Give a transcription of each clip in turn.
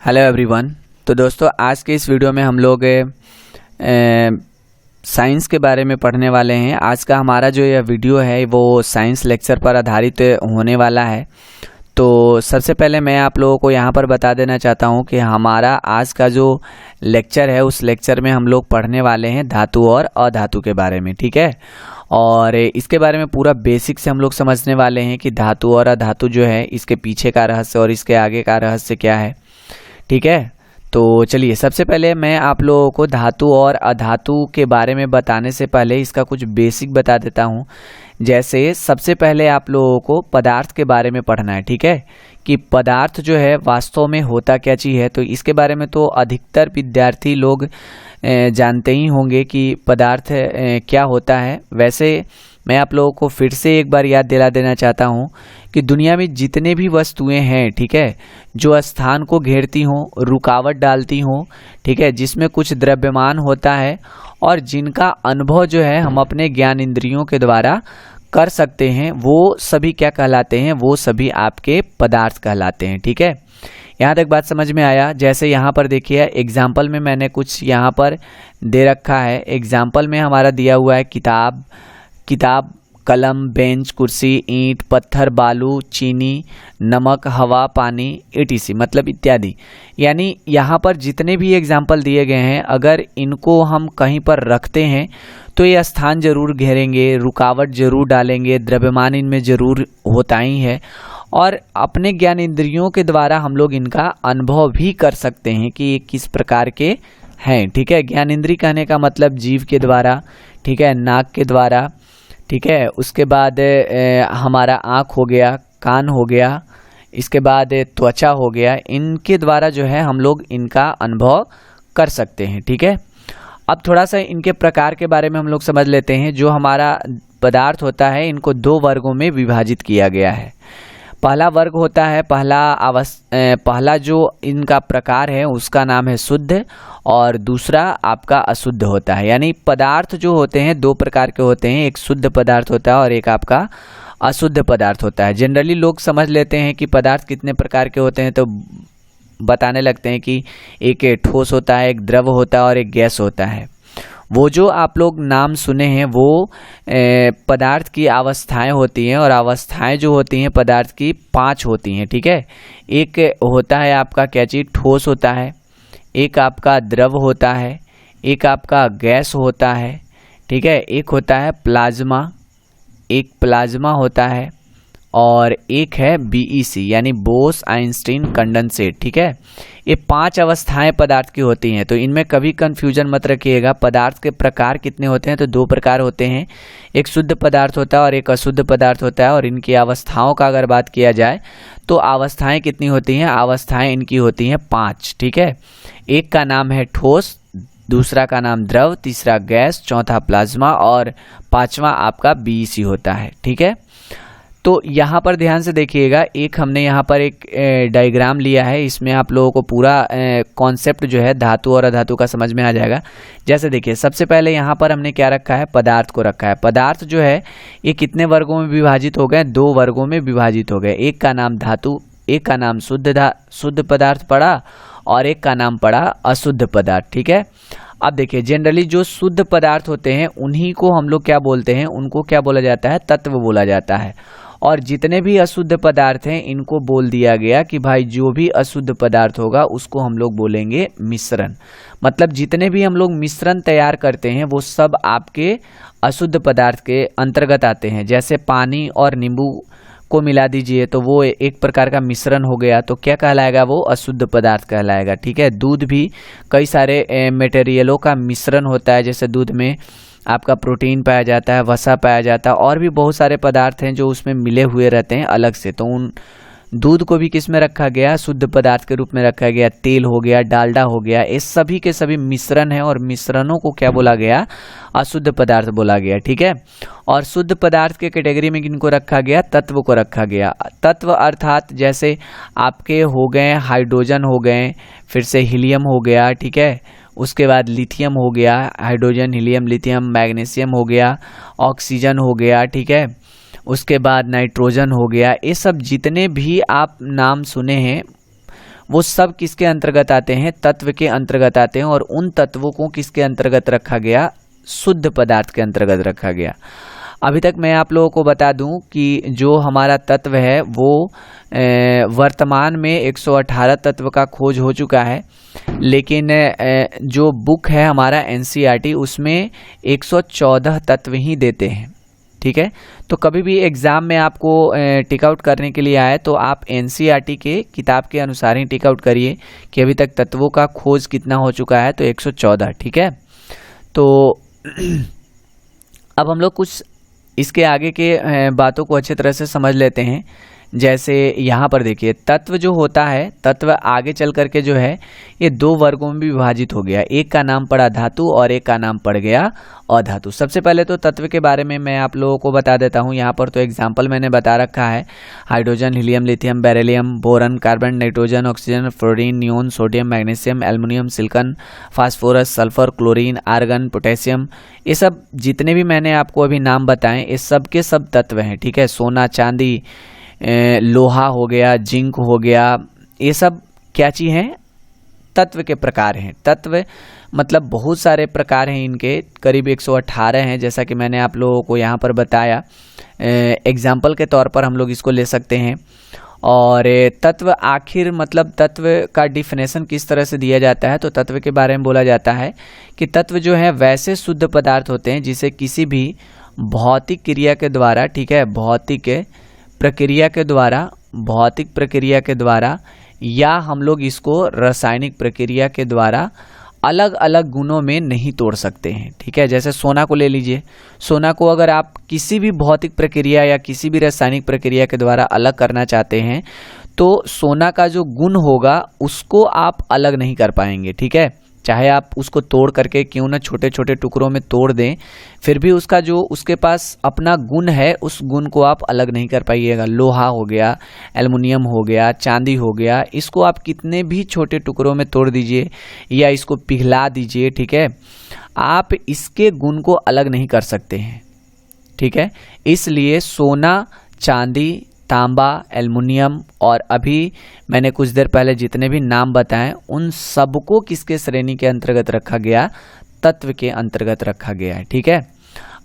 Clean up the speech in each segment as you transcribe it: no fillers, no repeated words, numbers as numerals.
Hello everyone. तो दोस्तों आज के इस वीडियो में हम लोग साइंस के बारे में पढ़ने वाले हैं। आज का हमारा जो यह वीडियो है वो साइंस लेक्चर पर आधारित होने वाला है। तो सबसे पहले मैं आप लोगों को यहाँ पर बता देना चाहता हूँ कि हमारा आज का जो लेक्चर है उस लेक्चर में हम लोग पढ़ने वाले हैं धातु और अधातु के बारे में, ठीक है। और इसके बारे में पूरा बेसिक से हम लोग समझने वाले हैं कि धातु और अधातु जो है इसके पीछे का रहस्य और इसके आगे का रहस्य क्या है, ठीक है। तो चलिए सबसे पहले मैं आप लोगों को धातु और अधातु के बारे में बताने से पहले इसका कुछ बेसिक बता देता हूँ। जैसे सबसे पहले आप लोगों को पदार्थ के बारे में पढ़ना है, ठीक है, कि पदार्थ जो है वास्तव में होता क्या चीज़ है। तो इसके बारे में तो अधिकतर विद्यार्थी लोग जानते ही होंगे कि पदार्थ क्या होता है। वैसे मैं आप लोगों को फिर से एक बार याद दिला देना चाहता हूँ कि दुनिया में जितने भी वस्तुएं हैं, ठीक है, जो स्थान को घेरती हों, रुकावट डालती हों, ठीक है, जिसमें कुछ द्रव्यमान होता है और जिनका अनुभव जो है हम अपने ज्ञान इंद्रियों के द्वारा कर सकते हैं, वो सभी क्या कहलाते हैं, वो सभी आपके पदार्थ कहलाते हैं, ठीक है। यहाँ तक बात समझ में आया। जैसे यहाँ पर देखिए एग्जाम्पल में मैंने कुछ यहाँ पर दे रखा है। एग्जाम्पल में हमारा दिया हुआ है किताब, कलम, बेंच, कुर्सी, ईंट, पत्थर, बालू, चीनी, नमक, हवा, पानी, etc, मतलब इत्यादि। यानी यहाँ पर जितने भी एग्जाम्पल दिए गए हैं अगर इनको हम कहीं पर रखते हैं तो ये स्थान जरूर घेरेंगे, रुकावट जरूर डालेंगे, द्रव्यमान इनमें जरूर होता ही है और अपने ज्ञान इंद्रियों के द्वारा हम लोग इनका अनुभव भी कर सकते हैं कि ये किस प्रकार के हैं, ठीक है। ज्ञान इंद्रिय कहने का मतलब जीव के द्वारा, ठीक है, नाक के द्वारा, ठीक है, उसके बाद हमारा आँख हो गया, कान हो गया, इसके बाद त्वचा हो गया, इनके द्वारा जो है हम लोग इनका अनुभव कर सकते हैं, ठीक है। अब थोड़ा सा इनके प्रकार के बारे में हम लोग समझ लेते हैं। जो हमारा पदार्थ होता है इनको दो वर्गों में विभाजित किया गया है। पहला वर्ग होता है पहला जो इनका प्रकार है उसका नाम है शुद्ध और दूसरा आपका अशुद्ध होता है। यानी पदार्थ जो होते हैं दो प्रकार के होते हैं, एक शुद्ध पदार्थ होता है और एक आपका अशुद्ध पदार्थ होता है। जनरली लोग समझ लेते हैं कि पदार्थ कितने प्रकार के होते हैं तो बताने लगते हैं कि एक ठोस होता है, एक द्रव होता है और एक गैस होता है। वो जो आप लोग नाम सुने हैं वो पदार्थ की अवस्थाएं होती हैं और अवस्थाएं जो होती हैं पदार्थ की 5 होती हैं, ठीक है। एक होता है आपका क्या चीज़, ठोस होता है, एक आपका द्रव होता है, एक आपका गैस होता है, ठीक है, एक होता है प्लाज्मा, एक प्लाज्मा होता है और एक है BEC यानी बोस आइंस्टीन कंडेंसेट, ठीक है। ये 5 अवस्थाएं पदार्थ की होती हैं। तो इनमें कभी कंफ्यूजन मत रखिएगा। पदार्थ के प्रकार कितने होते हैं तो 2 प्रकार होते हैं, एक शुद्ध पदार्थ होता है और एक अशुद्ध पदार्थ होता है। और इनकी अवस्थाओं का अगर बात किया जाए तो अवस्थाएं कितनी होती हैं, अवस्थाएं इनकी होती हैं 5, ठीक है। एक का नाम है ठोस, दूसरा का नाम द्रव, तीसरा गैस, चौथा प्लाज्मा और पांचवा आपका BEC होता है, ठीक है। तो यहाँ पर ध्यान से देखिएगा, एक हमने यहाँ पर एक डायग्राम लिया है, इसमें आप लोगों को पूरा कॉन्सेप्ट जो है धातु और अधातु का समझ में आ जाएगा। जैसे देखिए सबसे पहले यहाँ पर हमने क्या रखा है, पदार्थ को रखा है। पदार्थ जो है ये कितने वर्गों में विभाजित हो गए, 2 वर्गों में विभाजित हो गए। एक का नाम धातु, एक का नाम शुद्ध पदार्थ पड़ा और एक का नाम पड़ा अशुद्ध पदार्थ, ठीक है। अब देखिए जनरली जो शुद्ध पदार्थ होते हैं उन्हीं को हम लोग क्या बोलते हैं, उनको क्या बोला जाता है, तत्व बोला जाता है। और जितने भी अशुद्ध पदार्थ हैं इनको बोल दिया गया कि भाई जो भी अशुद्ध पदार्थ होगा उसको हम लोग बोलेंगे मिश्रण। मतलब जितने भी हम लोग मिश्रण तैयार करते हैं वो सब आपके अशुद्ध पदार्थ के अंतर्गत आते हैं। जैसे पानी और नींबू को मिला दीजिए तो वो एक प्रकार का मिश्रण हो गया, तो क्या कहलाएगा, वो अशुद्ध पदार्थ कहलाएगा, ठीक है। दूध भी कई सारे मटेरियलों का मिश्रण होता है, जैसे दूध में आपका प्रोटीन पाया जाता है, वसा पाया जाता है और भी बहुत सारे पदार्थ हैं जो उसमें मिले हुए रहते हैं अलग से। तो उन दूध को भी किस में रखा गया, शुद्ध पदार्थ के रूप में रखा गया। तेल हो गया, डालडा हो गया, ये सभी के सभी मिश्रण है और मिश्रणों को क्या बोला गया, अशुद्ध पदार्थ बोला गया, ठीक है। और शुद्ध पदार्थ के कैटेगरी में किनको रखा गया, तत्व को रखा गया। तत्व अर्थात जैसे आपके हो गए हाइड्रोजन हो गए, फिर से हीलियम हो गया, ठीक है, उसके बाद लिथियम हो गया, हाइड्रोजन, हीलियम, लिथियम, मैग्नीशियम हो गया, ऑक्सीजन हो गया, ठीक है, उसके बाद नाइट्रोजन हो गया। ये सब जितने भी आप नाम सुने हैं वो सब किसके अंतर्गत आते हैं? तत्व के अंतर्गत आते हैं। और उन तत्वों को किसके अंतर्गत रखा गया? शुद्ध पदार्थ के अंतर्गत रखा गया। अभी तक मैं आप लोगों को बता दूं कि जो हमारा तत्व है वो वर्तमान में 118 तत्व का खोज हो चुका है, लेकिन जो बुक है हमारा NCERT उसमें 114 तत्व ही देते हैं। ठीक है, तो कभी भी एग्ज़ाम में आपको टिक आउट करने के लिए आए तो आप NCERT के किताब के अनुसार ही टिक आउट करिए कि अभी तक तत्वों का खोज कितना हो चुका है, तो 114। ठीक है, तो अब हम लोग कुछ इसके आगे के बातों को अच्छे तरह से समझ लेते हैं। जैसे यहाँ पर देखिए, तत्व जो होता है, तत्व आगे चल करके जो है ये दो वर्गों में भी विभाजित हो गया। एक का नाम पड़ा धातु और एक का नाम पड़ गया अधातु। सबसे पहले तो तत्व के बारे में मैं आप लोगों को बता देता हूँ। यहाँ पर तो एग्जाम्पल मैंने बता रखा है। Hydrogen, helium, lithium, beryllium, boron, carbon, nitrogen, oxygen, fluorine, neon, sodium, magnesium, aluminium, silicon, phosphorus, sulphur, chlorine, argon, potassium, ये सब जितने भी मैंने आपको अभी नाम बताएं ये सब के सब तत्व हैं। ठीक है, सोना, चांदी, लोहा हो गया, जिंक हो गया, ये सब क्या चीज़ हैं? तत्व के प्रकार हैं। तत्व मतलब बहुत सारे प्रकार हैं इनके, करीब 118 हैं, जैसा कि मैंने आप लोगों को यहाँ पर बताया। एग्जाम्पल के तौर पर हम लोग इसको ले सकते हैं। और तत्व आखिर मतलब तत्व का डिफिनेशन किस तरह से दिया जाता है, तो तत्व के बारे में बोला जाता है कि तत्व जो है वैसे शुद्ध पदार्थ होते हैं जिसे किसी भी भौतिक क्रिया के द्वारा, ठीक है, भौतिक प्रक्रिया के द्वारा या हम लोग इसको रासायनिक प्रक्रिया के द्वारा अलग अलग गुणों में नहीं तोड़ सकते हैं। ठीक है, जैसे सोना को ले लीजिए। सोना को अगर आप किसी भी भौतिक प्रक्रिया या किसी भी रासायनिक प्रक्रिया के द्वारा अलग करना चाहते हैं तो सोना का जो गुण होगा उसको आप अलग नहीं कर पाएंगे। ठीक है, चाहे आप उसको तोड़ करके क्यों ना छोटे छोटे टुकड़ों में तोड़ दें, फिर भी उसका जो उसके पास अपना गुण है उस गुण को आप अलग नहीं कर पाइएगा। लोहा हो गया, एल्युमिनियम हो गया, चांदी हो गया, इसको आप कितने भी छोटे टुकड़ों में तोड़ दीजिए या इसको पिघला दीजिए, ठीक है, आप इसके गुण को अलग नहीं कर सकते हैं। ठीक है, इसलिए सोना, चांदी, तांबा, एल्युमिनियम और अभी मैंने कुछ देर पहले जितने भी नाम बताएं उन सबको किसके श्रेणी के अंतर्गत रखा गया? तत्व के अंतर्गत रखा गया है। ठीक है,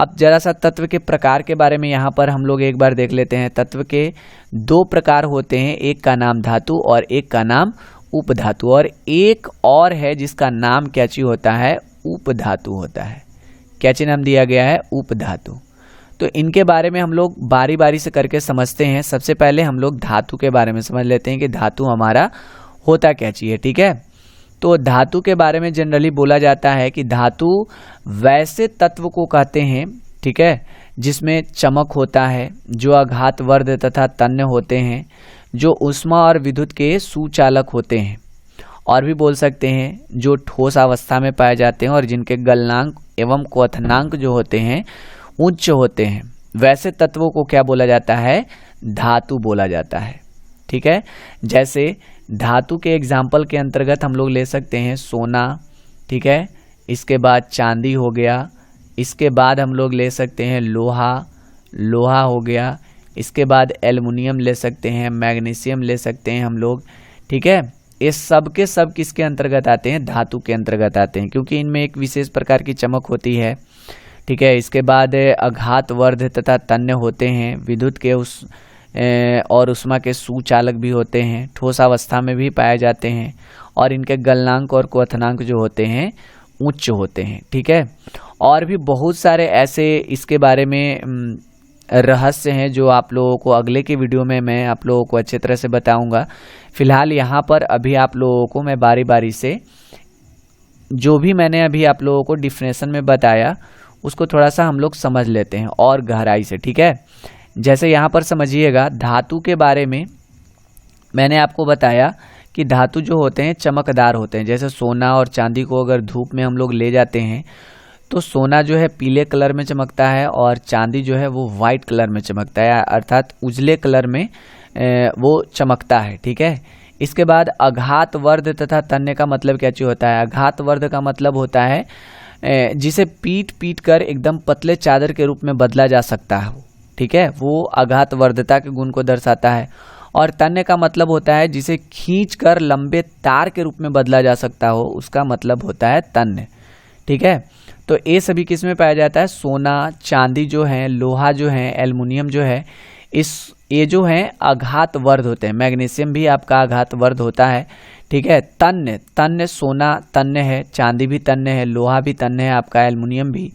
अब जरा सा तत्व के प्रकार के बारे में यहाँ पर हम लोग एक बार देख लेते हैं। तत्व के दो प्रकार होते हैं, एक का नाम धातु और एक का नाम उपधातु, और एक और है जिसका नाम क्या चीज होता है? उपधातु होता है। क्या चीज नाम दिया गया है? उपधातु। तो इनके बारे में हम लोग बारी बारी से करके समझते हैं। सबसे पहले हम लोग धातु के बारे में समझ लेते हैं कि धातु हमारा होता क्या चाहिए। ठीक है, तो धातु के बारे में जनरली बोला जाता है कि धातु वैसे तत्व को कहते हैं, ठीक है, जिसमें चमक होता है, जो आघातवर्ध तथा तन्य होते हैं, जो ऊष्मा और विद्युत के सुचालक होते हैं, और भी बोल सकते हैं जो ठोस अवस्था में पाए जाते हैं और जिनके गलनांक एवं क्वथनांक जो होते हैं उच्च होते हैं। वैसे तत्वों को क्या बोला जाता है? धातु बोला जाता है। ठीक है, जैसे धातु के एग्जाम्पल के अंतर्गत हम लोग ले सकते हैं सोना, ठीक है, इसके बाद चांदी हो गया, इसके बाद हम लोग ले सकते हैं लोहा हो गया, इसके बाद एल्युमिनियम ले सकते हैं, मैग्नीशियम ले सकते हैं हम लोग। ठीक है, ये सब के सब किसके अंतर्गत आते हैं? धातु के अंतर्गत आते हैं, क्योंकि इनमें एक विशेष प्रकार की चमक होती है। ठीक है, इसके बाद आघातवर्ध तथा तन्य होते हैं, विद्युत के और ऊष्मा के सुचालक भी होते हैं, ठोस अवस्था में भी पाए जाते हैं, और इनके गलनांक और क्वथनांक जो होते हैं उच्च होते हैं। ठीक है, और भी बहुत सारे ऐसे इसके बारे में रहस्य हैं जो आप लोगों को अगले की वीडियो में मैं आप लोगों को अच्छे तरह से बताऊंगा। फिलहाल यहाँ पर अभी आप लोगों को मैं बारी बारी से जो भी मैंने अभी आप लोगों को डिफिनेशन में बताया उसको थोड़ा सा हम लोग समझ लेते हैं और गहराई से। ठीक है, जैसे यहाँ पर समझिएगा, धातु के बारे में मैंने आपको बताया कि धातु जो होते हैं चमकदार होते हैं। जैसे सोना और चांदी को अगर धूप में हम लोग ले जाते हैं तो सोना जो है पीले कलर में चमकता है और चांदी जो है वो वाइट कलर में चमकता है, अर्थात उजले कलर में वो चमकता है। ठीक है, इसके बाद आघातवर्ध तथा तन्य का मतलब क्या चीज होता है? आघातवर्ध का मतलब होता है जिसे पीट कर एकदम पतले चादर के रूप में बदला जा सकता है। ठीक है, वो आघातवर्धता के गुण को दर्शाता है। और तन्य का मतलब होता है जिसे खींचकर लंबे तार के रूप में बदला जा सकता हो, उसका मतलब होता है तन्य। ठीक है, तो ये सभी किस में पाया जाता है? सोना, चांदी जो है, लोहा जो है, एल्युमिनियम जो है, ये जो है आघात वर्ध होते हैं। मैग्नीशियम भी आपका आघात वर्ध होता है। ठीक है, तन्य सोना तन्य है, चांदी भी तन्य है, लोहा भी तन्य है, आपका एल्युमिनियम भी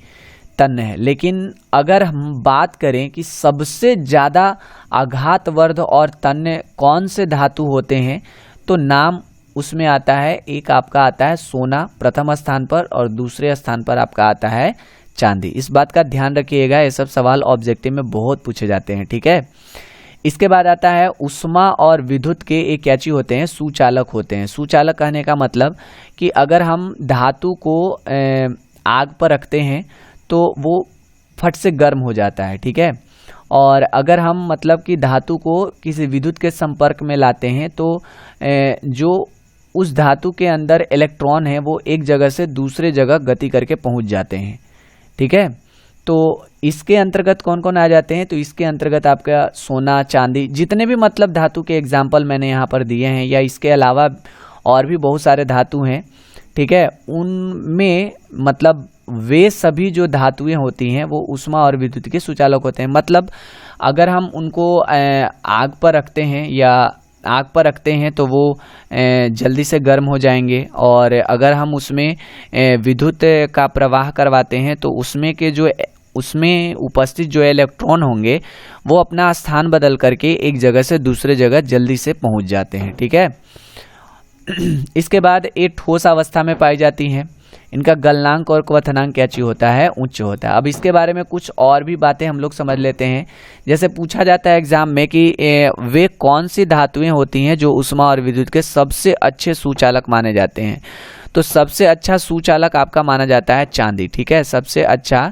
तन्य है। लेकिन अगर हम बात करें कि सबसे ज़्यादा आघात वर्ध और तन्य कौन से धातु होते हैं, तो नाम उसमें आता है, एक आपका आता है सोना प्रथम स्थान पर और दूसरे स्थान पर आपका आता है चांदी। इस बात का ध्यान रखिएगा, ये सब सवाल ऑब्जेक्टिव में बहुत पूछे जाते हैं। ठीक है, इसके बाद आता है उष्मा और विद्युत के एक क्या चीज होते हैं? सुचालक होते हैं। सुचालक कहने का मतलब कि अगर हम धातु को आग पर रखते हैं तो वो फट से गर्म हो जाता है। ठीक है, और अगर हम मतलब कि धातु को किसी विद्युत के संपर्क में लाते हैं तो जो उस धातु के अंदर इलेक्ट्रॉन है वो एक जगह से दूसरे जगह गति करके पहुंच जाते हैं। ठीक है, तो इसके अंतर्गत कौन कौन आ जाते हैं? तो इसके अंतर्गत आपका सोना, चांदी, जितने भी मतलब धातु के एग्जाम्पल मैंने यहाँ पर दिए हैं, या इसके अलावा और भी बहुत सारे धातु हैं। ठीक है, उनमें मतलब वे सभी जो धातुएं होती हैं वो उष्मा और विद्युत के सुचालक होते हैं। मतलब अगर हम उनको आग पर रखते हैं या आग पर रखते हैं तो वो जल्दी से गर्म हो जाएंगे, और अगर हम उसमें विद्युत का प्रवाह करवाते हैं तो उसमें उपस्थित जो इलेक्ट्रॉन होंगे वो अपना स्थान बदल करके एक जगह से दूसरे जगह जल्दी से पहुंच जाते हैं। ठीक है, इसके बाद ये ठोस अवस्था में पाई जाती हैं। इनका गलनांक और क्वथनांक क्या चीज होता है? उच्च होता है। अब इसके बारे में कुछ और भी बातें हम लोग समझ लेते हैं। जैसे पूछा जाता है एग्जाम में कि वे कौन सी धातुएं होती हैं जो उष्मा और विद्युत के सबसे अच्छे सुचालक माने जाते हैं? तो सबसे अच्छा सुचालक आपका माना जाता है चांदी। ठीक है, सबसे अच्छा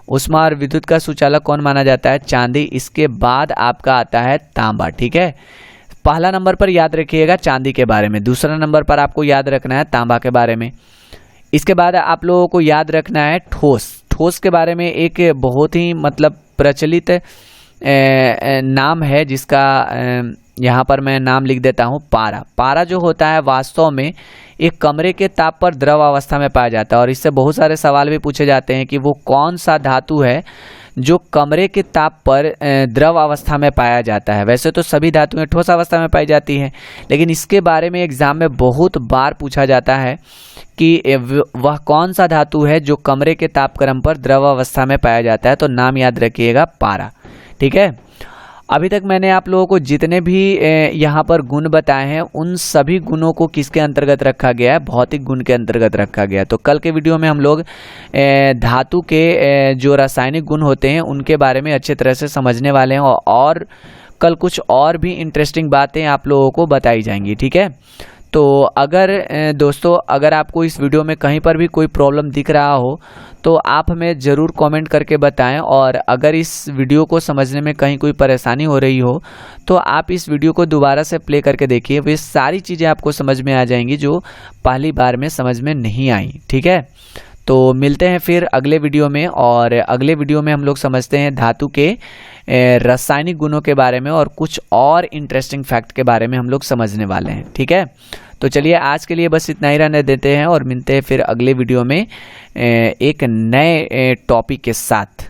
उष्मा और विद्युत का सुचालक कौन माना जाता है? चांदी। इसके बाद आपका आता है तांबा। ठीक है, पहला नंबर पर याद रखिएगा चांदी के बारे में, दूसरा नंबर पर आपको याद रखना है तांबा के बारे में। इसके बाद आप लोगों को याद रखना है ठोस के बारे में। एक बहुत ही मतलब प्रचलित नाम है जिसका यहाँ पर मैं नाम लिख देता हूँ, पारा जो होता है वास्तव में एक कमरे के ताप पर द्रव अवस्था में पाया जाता है। और इससे बहुत सारे सवाल भी पूछे जाते हैं कि वो कौन सा धातु है जो कमरे के ताप पर द्रव अवस्था में पाया जाता है। वैसे तो सभी धातुएं ठोस अवस्था में पाई जाती हैं, लेकिन इसके बारे में एग्जाम में बहुत बार पूछा जाता है कि वह कौन सा धातु है जो कमरे के तापक्रम पर द्रव अवस्था में पाया जाता है। तो नाम याद रखिएगा, पारा। ठीक है, अभी तक मैंने आप लोगों को जितने भी यहाँ पर गुण बताए हैं उन सभी गुणों को किसके अंतर्गत रखा गया है? भौतिक गुण के अंतर्गत रखा गया है। तो कल के वीडियो में हम लोग धातु के जो रासायनिक गुण होते हैं उनके बारे में अच्छे तरह से समझने वाले हैं, और कल कुछ और भी इंटरेस्टिंग बातें आप लोगों को बताई जाएंगी। ठीक है, तो अगर दोस्तों अगर आपको इस वीडियो में कहीं पर भी कोई प्रॉब्लम दिख रहा हो तो आप हमें ज़रूर कमेंट करके बताएं, और अगर इस वीडियो को समझने में कहीं कोई परेशानी हो रही हो तो आप इस वीडियो को दोबारा से प्ले करके देखिए, वे सारी चीज़ें आपको समझ में आ जाएंगी जो पहली बार में समझ में नहीं आई। ठीक है, तो मिलते हैं फिर अगले वीडियो में, और अगले वीडियो में हम लोग समझते हैं धातु के रासायनिक गुणों के बारे में और कुछ और इंटरेस्टिंग फैक्ट के बारे में हम लोग समझने वाले हैं। ठीक है, तो चलिए आज के लिए बस इतना ही रहने देते हैं और मिलते हैं फिर अगले वीडियो में एक नए टॉपिक के साथ।